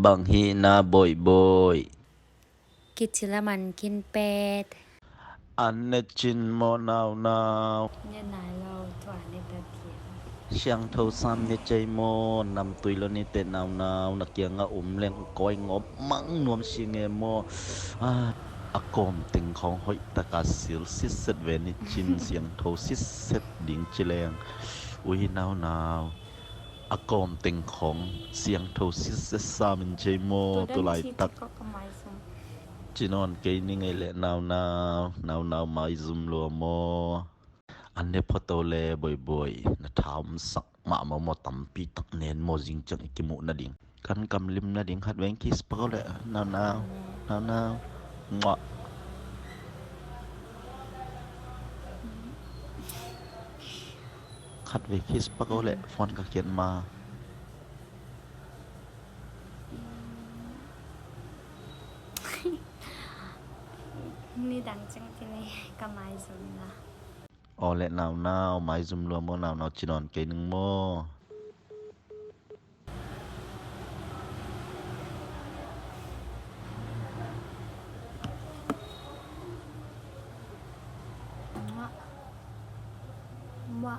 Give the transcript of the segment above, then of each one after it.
บางฮีนาบ่อยบ่อยกิจละมันกินเป็ดอันเนจินโมนาวเนี่ยนายเราถวายในตะเกียงเชียงเท่าซ้ำเนี่ยใจโมนำตุยแล้วนี่เตนาวนักเกียงเล่งก้อยงบมั่งนวมชิงเอโมอากอมติงของหอยตะกาสิลซิสเซตเวนิจินเสียงเท่าซิสเซตดิ่งจิเลงอุ้ยนาวอากอมติงของเสียงเท่าซิสเซตซามินใจโมตุไลตักจีนอนเกยนี่ไงแหละนาวมาซุมลัวโมอันเนพอโตเลบ่อยนะทามสักมาโมตัมปีตักเนนโมจิงจังอิกิมุนาดิงกันกำลิมนาดิงฮัดเวงคิสปะก็เลยนาวงะฮัดเวงคิสปะก็เลยฟอนกับเขียนมานี่ดังจังที่นี่ก็ไม่สนละอ๋อและนาวมาซุมลัวโมนาวจีนอนเกยนึงโมว่าว่า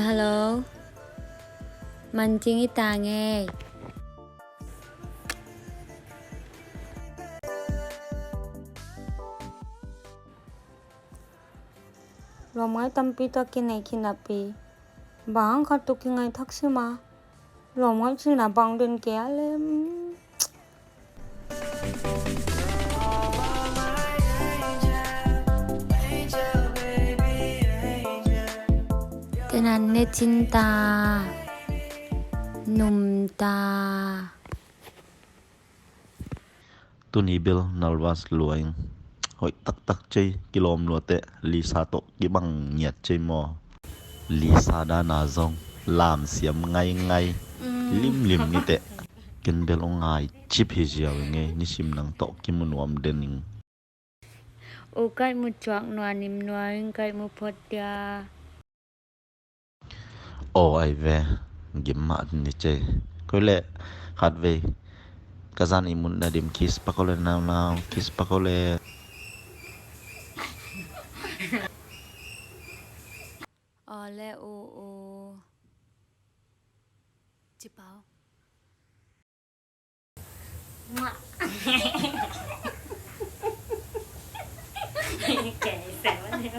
ฮัลโหลมันจริงอีตาไงLomai tampi to kinai kinapi. Bang khartu kingai thaksima. Lomai china bang den ke ale. Tenan ne cinta. Numta. ตุนีเบลนัลวัสลวยหอยตักใจกิโลมลัวเตะลิซาโตกิบังเงียดใจมอลิซาดานาซองลามเสียมไงลิมนี่เตะกินเบลองายชิบฮิเจียวไงนิชิมนังโตกิมุนวมเดนิงโอ้ไก่มุจวกนัวนิมนัวไก่มุพดยาโอ้ไอเวกิมมาดนี่เจก็เลยขัดเวกะซานอิมุนนาดิมคิสปะก็เลยนาวคิสปะก็เลยอ๋อและโอจิเปาแก่แต่ว่าเนี่ย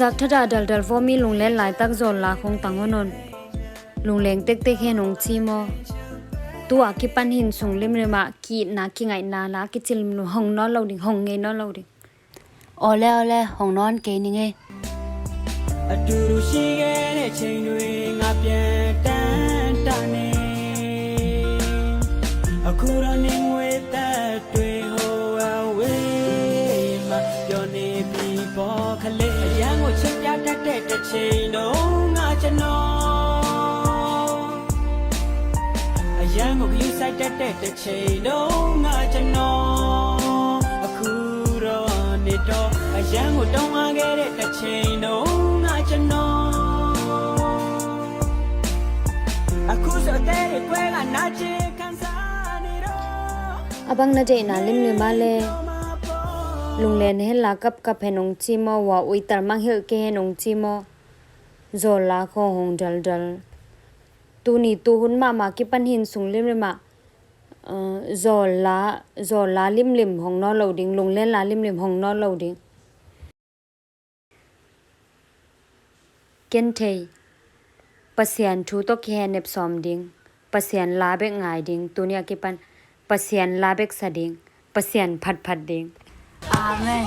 จากทดาดัลวอมีลุงเล่นหลายตักจนลาคงตังวนนลุงเล่งเต็กเฮนงชีโมตัวกิปันหินส่งลิมเรมากีนากิไงนาลากิจิลมหงนอนเราดิหงไงนอนเราดิอ๋อแล้วหงนอนเกนี่ไงအတူတူရှိခဲ့တဲ့ချိန်တွေငါပြန်တန်းတနေအခုတော့နေငွေသက်တွေဟိုအဝေးမှာပြောနေပြီပေါ်ခလေးအရန်ကိုချစ်ပြတတ်တဲ့တစ်ချိန်တော့ငါကျွန်တော်အရန်ကိုဂလူးဆိုင်တတ်တဲ့တစ်ချိန်တော့ငါကျွန်တော်အခုတော့နေတော့အရန်ကိုတောင်းအားခဲ့တဲ့တစ်ချိန်တော့ကျွန်တော်အခုစတဲ့ကွဲကနာချေခံစားနေတော့အဘန်းနဒေနာလင်လေမလေลุงเลนเฮลากับเฮนงจิมอว่าอุยตรมังเฮเกเฮนงจิมอโซลาคงหงดัลตูนี่ตูหุนมากิปันหินสุงลิมเลยมาโซลาลิมหงนอโลดิงลุงเล่นลาลิมหงนอโลดิงเกนเท pasian thu to ke nep som ding pasian la bek ngai ding tunia ke pan pasian la bek sa ding pasian phat phat ding amen